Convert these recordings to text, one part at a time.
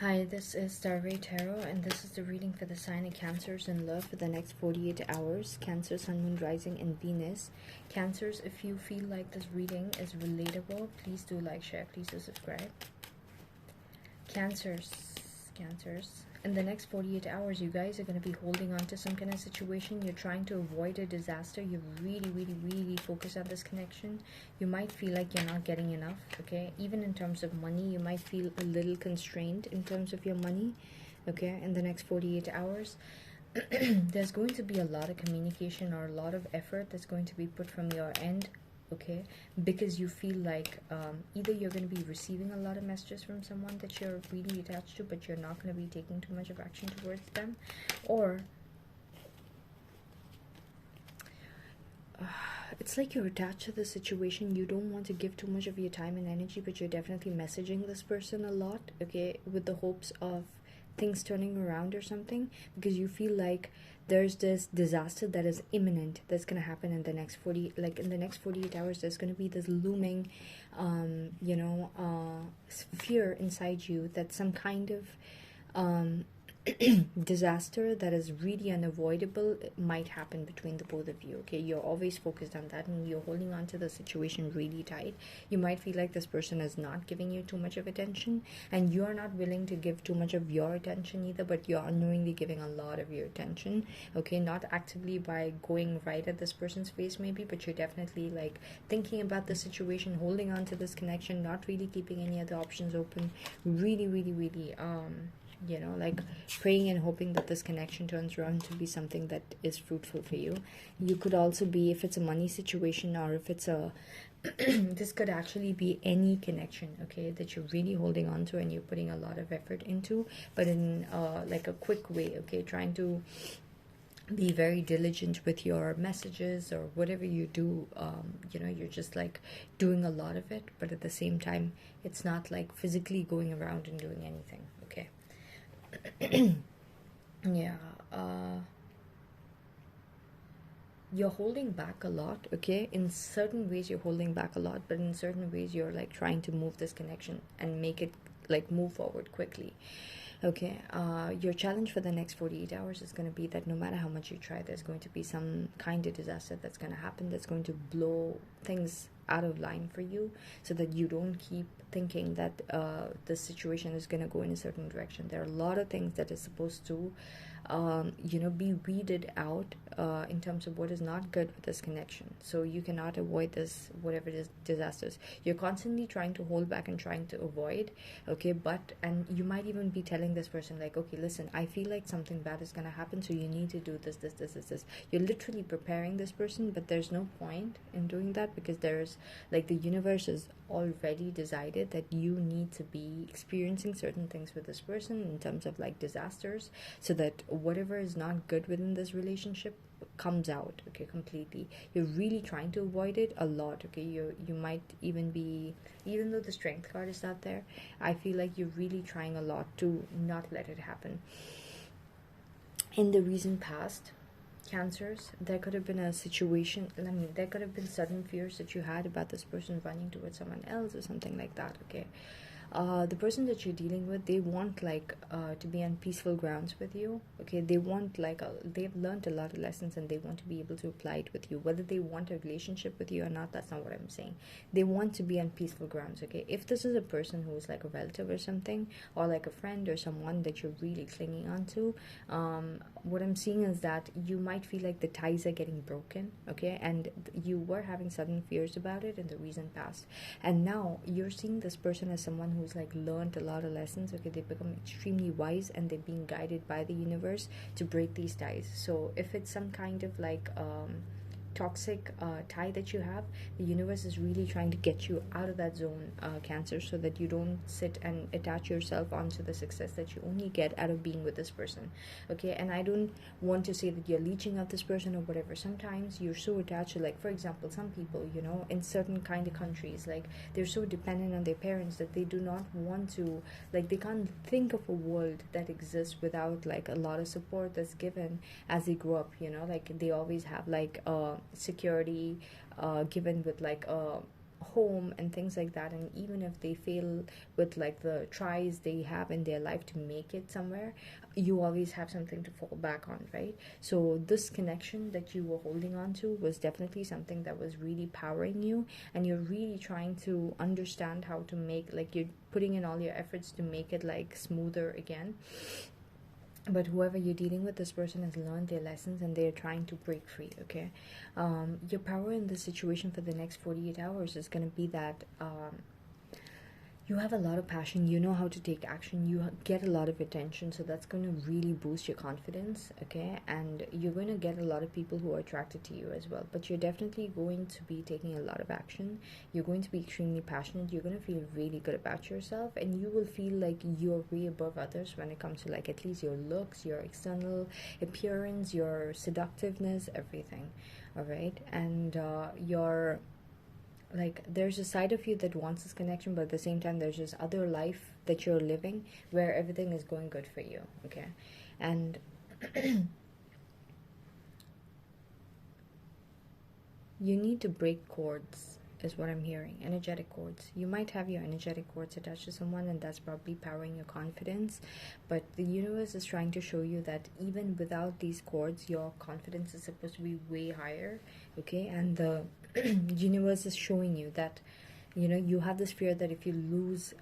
Hi, this is Starray Tarot, and this is the reading for the sign of Cancers in love for the next 48 hours. Cancer, Sun, Moon, Rising, and Venus. Cancers, if you feel like this reading is relatable, please do like, share, please do subscribe. Cancers. In the next 48 hours, you guys are going to be holding on to some kind of situation. You're trying to avoid a disaster. You're really focused on this connection. You might feel like you're not getting enough, okay? Even in terms of money, you might feel a little constrained in terms of your money, okay? In the next 48 hours. There's going to be a lot of communication or a lot of effort that's going to be put from your end, okay, because you feel like either you're going to be receiving a lot of messages from someone that you're really attached to, but you're not going to be taking too much of action towards them, or it's like you're attached to the situation. You don't want to give too much of your time and energy, but you're definitely messaging this person a lot, okay, with the hopes of things turning around or something, because you feel like there's this disaster that is imminent that's going to happen in the next 48 hours. There's going to be this looming fear inside you that some kind of disaster that is really unavoidable might happen between the both of you, okay? You're always focused on that, and you're holding on to the situation really tight. You might feel like this person is not giving you too much of attention, and you're not willing to give too much of your attention either, but you're unknowingly giving a lot of your attention, okay? Not actively by going right at this person's face maybe, but you're definitely like thinking about the situation, holding on to this connection, not really keeping any other options open, really like praying and hoping that this connection turns around to be something that is fruitful for you. You could also be, if it's a money situation, or if it's a this could actually be any connection, okay, that you're really holding on to and you're putting a lot of effort into, but in like a quick way, okay, trying to be very diligent with your messages or whatever you do. You're just like doing a lot of it, but at the same time it's not like physically going around and doing anything, okay? Yeah, you're holding back a lot, okay? In certain ways you're holding back a lot, but in certain ways you're like trying to move this connection and make it like move forward quickly, okay? Your challenge for the next 48 hours is going to be that no matter how much you try, there's going to be some kind of disaster that's going to happen, that's going to blow things out of line for you, so that you don't keep thinking that the situation is going to go in a certain direction. There are a lot of things that is supposed to be weeded out in terms of what is not good with this connection, so you cannot avoid this, whatever it is, disasters. You're constantly trying to hold back and trying to avoid, okay? And you might even be telling this person like, okay, listen, I feel like something bad is going to happen, so you need to do this. You're literally preparing this person, but there's no point in doing that, because there's like the universe has already decided that you need to be experiencing certain things with this person in terms of like disasters, so that whatever is not good within this relationship comes out, okay, completely. You're really trying to avoid it a lot, okay? You might even be, even though the Strength card is not there, I feel like you're really trying a lot to not let it happen. In the recent past, Cancers, there could have been a situation, there could have been sudden fears that you had about this person running towards someone else or something like that, okay? The person that you're dealing with, they want like to be on peaceful grounds with you, okay? They want like they've learned a lot of lessons, and they want to be able to apply it with you. Whether they want a relationship with you or not, that's not what I'm saying. They want to be on peaceful grounds, okay? If this is a person who's like a relative or something, or like a friend or someone that you're really clinging on to, what I'm seeing is that you might feel like the ties are getting broken, okay? And you were having sudden fears about it in the recent past, and now you're seeing this person as someone who's like learned a lot of lessons, okay? They've become extremely wise, and they're being guided by the universe to break these ties. So if it's some kind of like toxic tie that you have, the universe is really trying to get you out of that zone, Cancer, so that you don't sit and attach yourself onto the success that you only get out of being with this person, okay? And I don't want to say that you're leeching out this person or whatever. Sometimes you're so attached to, like, for example, some people, in certain kind of countries, like, they're so dependent on their parents that they do not want to, like, they can't think of a world that exists without like a lot of support that's given as they grow up, like they always have like security given with like a home and things like that, and even if they fail with like the tries they have in their life to make it somewhere, you always have something to fall back on, right? So this connection that you were holding on to was definitely something that was really powering you, and you're really trying to understand how to make, like, you're putting in all your efforts to make it like smoother again. But whoever you're dealing with, this person has learned their lessons and they're trying to break free, okay? Your power in this situation for the next 48 hours is going to be that you have a lot of passion, you know how to take action, you get a lot of attention, so that's going to really boost your confidence, okay? And you're going to get a lot of people who are attracted to you as well, but you're definitely going to be taking a lot of action. You're going to be extremely passionate, you're going to feel really good about yourself, and you will feel like you're way above others when it comes to like at least your looks, your external appearance, your seductiveness, everything. All right? And your, like, there's a side of you that wants this connection, but at the same time there's this other life that you're living where everything is going good for you, okay? And you need to break cords, is what I'm hearing. Energetic cords. You might have your energetic cords attached to someone, and that's probably powering your confidence, but the universe is trying to show you that even without these cords, your confidence is supposed to be way higher, okay? And the universe is showing you that, you know, you have this fear that if you lose,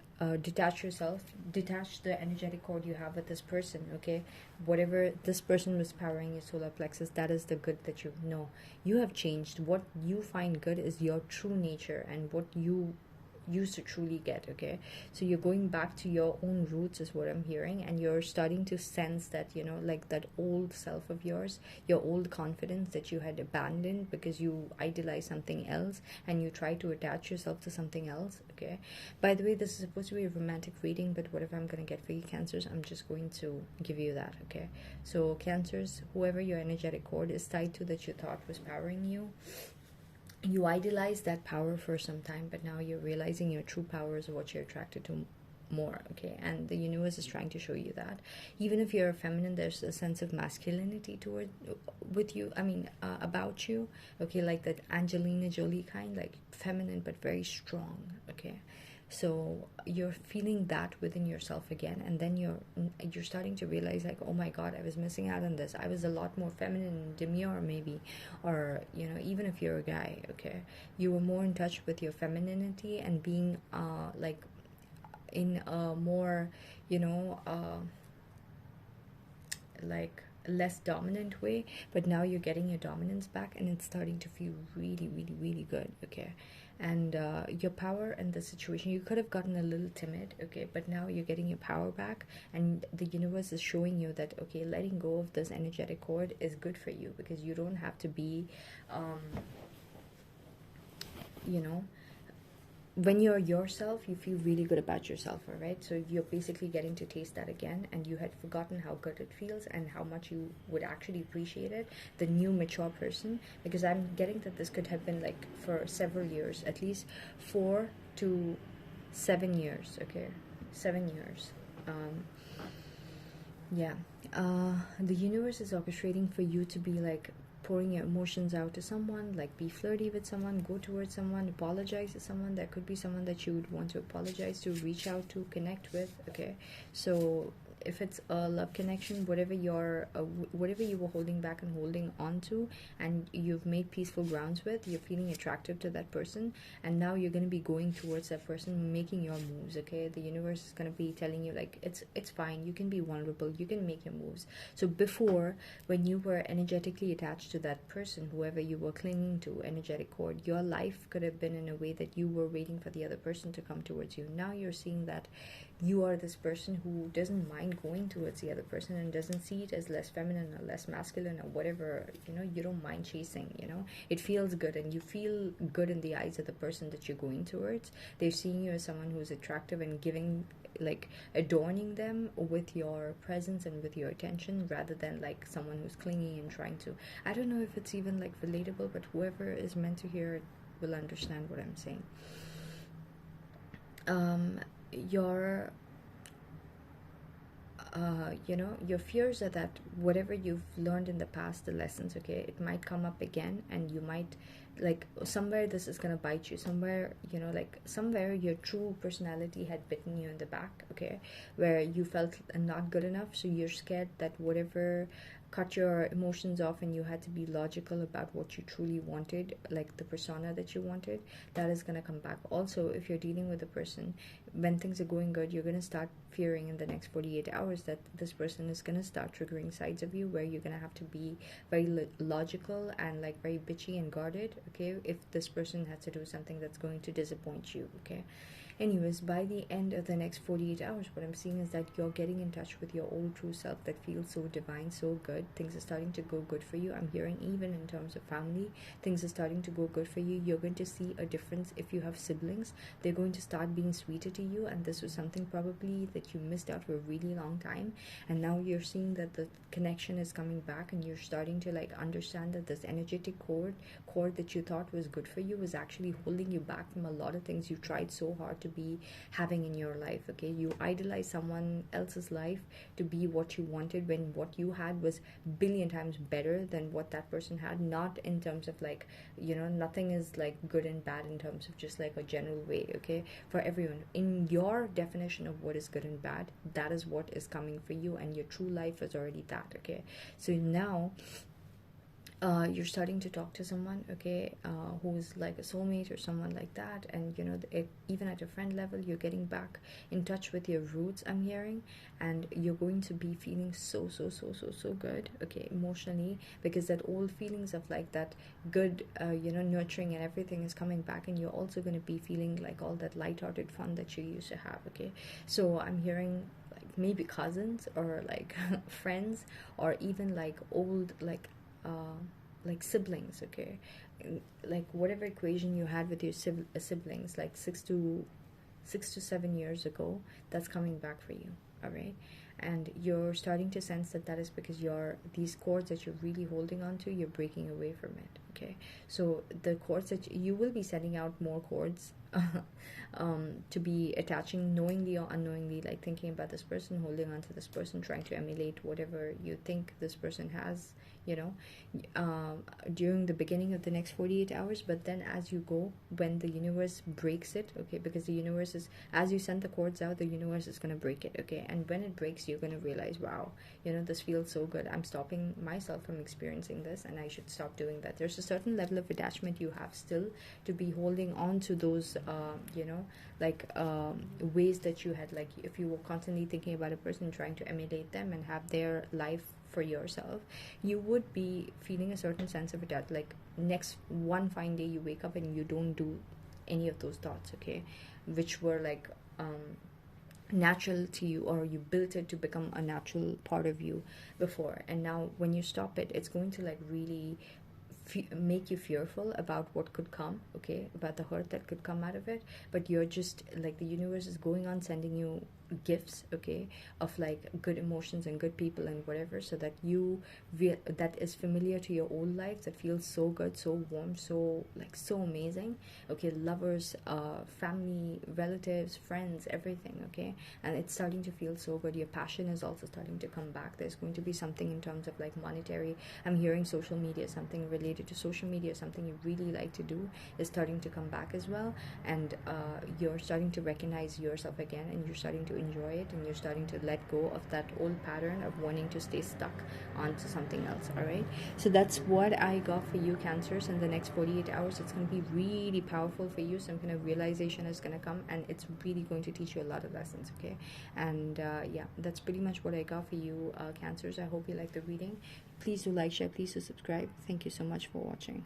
detach yourself, detach the energetic cord you have with this person, okay? Whatever this person was powering your solar plexus, that is the good that you know. You have changed. What you find good is your true nature and what you used to truly get, okay? So you're going back to your own roots is what I'm hearing, and you're starting to sense that, you know, like that old self of yours, your old confidence that you had abandoned because you idolize something else and you try to attach yourself to something else, okay? By the way, this is supposed to be a romantic reading, but whatever I'm going to get for you, Cancers, I'm just going to give you that, okay? So Cancers, whoever your energetic cord is tied to that you thought was powering you, you idolize that power for some time, but now you're realizing your true power is what you're attracted to more, okay? And the universe is trying to show you that even if you're feminine, there's a sense of masculinity toward with you, I mean, about you, okay? Like that Angelina Jolie kind, like feminine but very strong, okay? So you're feeling that within yourself again, and then you're starting to realize like, oh my god, I was missing out on this. I was a lot more feminine and demure maybe, or you know, even if you're a guy, okay, you were more in touch with your femininity and being like in a more, you know, like less dominant way, but now you're getting your dominance back and it's starting to feel really really really good, okay? And your power in the situation, you could have gotten a little timid, okay, but now you're getting your power back, and the universe is showing you that, okay, letting go of this energetic cord is good for you because you don't have to be you know, when you're yourself, you feel really good about yourself, all right? So you're basically getting to taste that again, and you had forgotten how good it feels and how much you would actually appreciate it, the new mature person, because I'm getting that this could have been like for several years, at least 4 to 7 years, okay? 7 years. um yeah. The universe is orchestrating for you to be like pouring your emotions out to someone, like be flirty with someone, go towards someone, apologize to someone. There could be someone that you would want to apologize to, reach out to, connect with, okay? So if it's a love connection, whatever whatever you were holding back and holding on to, and you've made peaceful grounds with, you're feeling attractive to that person, and now you're going to be going towards that person, making your moves, okay? The universe is going to be telling you like, it's fine, you can be vulnerable, you can make your moves. So before, when you were energetically attached to that person, whoever you were clinging to, energetic cord, your life could have been in a way that you were waiting for the other person to come towards you. Now you're seeing that you are this person who doesn't mind going towards the other person and doesn't see it as less feminine or less masculine or whatever, you know. You don't mind chasing, you know. It feels good, and you feel good in the eyes of the person that you're going towards. They're seeing you as someone who's attractive and giving, like, adorning them with your presence and with your attention, rather than like someone who's clingy and trying to, I don't know if it's even like relatable, but whoever is meant to hear it will understand what I'm saying. Your you know, your fears are that whatever you've learned in the past, the lessons, okay, it might come up again, and you might like somewhere this is gonna bite you, somewhere, you know, like somewhere your true personality had bitten you in the back, okay, where you felt not good enough, so you're scared that whatever cut your emotions off and you had to be logical about what you truly wanted, like the persona that you wanted, that is going to come back. Also, if you're dealing with a person, when things are going good, you're going to start fearing in the next 48 hours that this person is going to start triggering sides of you where you're going to have to be very logical and like very bitchy and guarded, okay, if this person has to do something that's going to disappoint you, okay. Anyways, by the end of the next 48 hours, what I'm seeing is that you're getting in touch with your old true self that feels so divine, so good. Things are starting to go good for you. I'm hearing even in terms of family, things are starting to go good for you. You're going to see a difference if you have siblings. They're going to start being sweeter to you, and this was something probably that you missed out for a really long time. And now you're seeing that the connection is coming back, and you're starting to like understand that this energetic cord that you thought was good for you was actually holding you back from a lot of things you tried so hard to be having in your life, okay. You idolize someone else's life to be what you wanted when what you had was billion times better than what that person had, not in terms of like, you know, nothing is like good and bad in terms of just like a general way, okay, for everyone. In your definition of what is good and bad, that is what is coming for you, and your true life is already that, okay. So now you're starting to talk to someone, okay, who's like a soulmate or someone like that, and you know, even at a friend level, you're getting back in touch with your roots, I'm hearing, and you're going to be feeling so good, okay, emotionally, because that old feelings of like that good, you know, nurturing and everything is coming back, and you're also going to be feeling like all that light-hearted fun that you used to have, okay. So I'm hearing like maybe cousins or like friends, or even like old like siblings, okay. Like whatever equation you had with your siblings like 6 to 7 years ago, that's coming back for you, all right. And you're starting to sense that that is because these cords that you're really holding on to, you're breaking away from it, okay. So the cords that you will be sending out more cords to be attaching knowingly or unknowingly, like thinking about this person, holding on to this person, trying to emulate whatever you think this person has, you know, during the beginning of the next 48 hours. But then as you go, when the universe breaks it, okay, because the universe is, as you send the cords out, the universe is going to break it, okay. And when it breaks, you're going to realize, wow, you know, this feels so good, I'm stopping myself from experiencing this, and I should stop doing that. There's a certain level of attachment you have still to be holding on to those you know, like ways that you had, like if you were constantly thinking about a person, trying to emulate them and have their life for yourself, you would be feeling a certain sense of it. Like next one fine day you wake up and you don't do any of those thoughts, okay, which were like natural to you, or you built it to become a natural part of you before, and now when you stop it, it's going to like really make you fearful about what could come, okay, about the hurt that could come out of it. But you're just like, the universe is going on sending you gifts, okay, of like good emotions and good people and whatever, so that that is familiar to your old life, that feels so good, so warm, so like so amazing, okay, lovers, family, relatives, friends, everything, okay. And it's starting to feel so good. Your passion is also starting to come back. There's going to be something in terms of like monetary, I'm hearing social media, something related to social media, something you really like to do is starting to come back as well. And you're starting to recognize yourself again, and you're starting to enjoy it, and you're starting to let go of that old pattern of wanting to stay stuck onto something else, all right. So that's what I got for you, Cancers. In the next 48 hours, it's going to be really powerful for you. Some kind of realization is going to come, and it's really going to teach you a lot of lessons, okay. And yeah, that's pretty much what I got for you, Cancers. I hope you like the reading. Please do like, share, please do subscribe. Thank you so much for watching.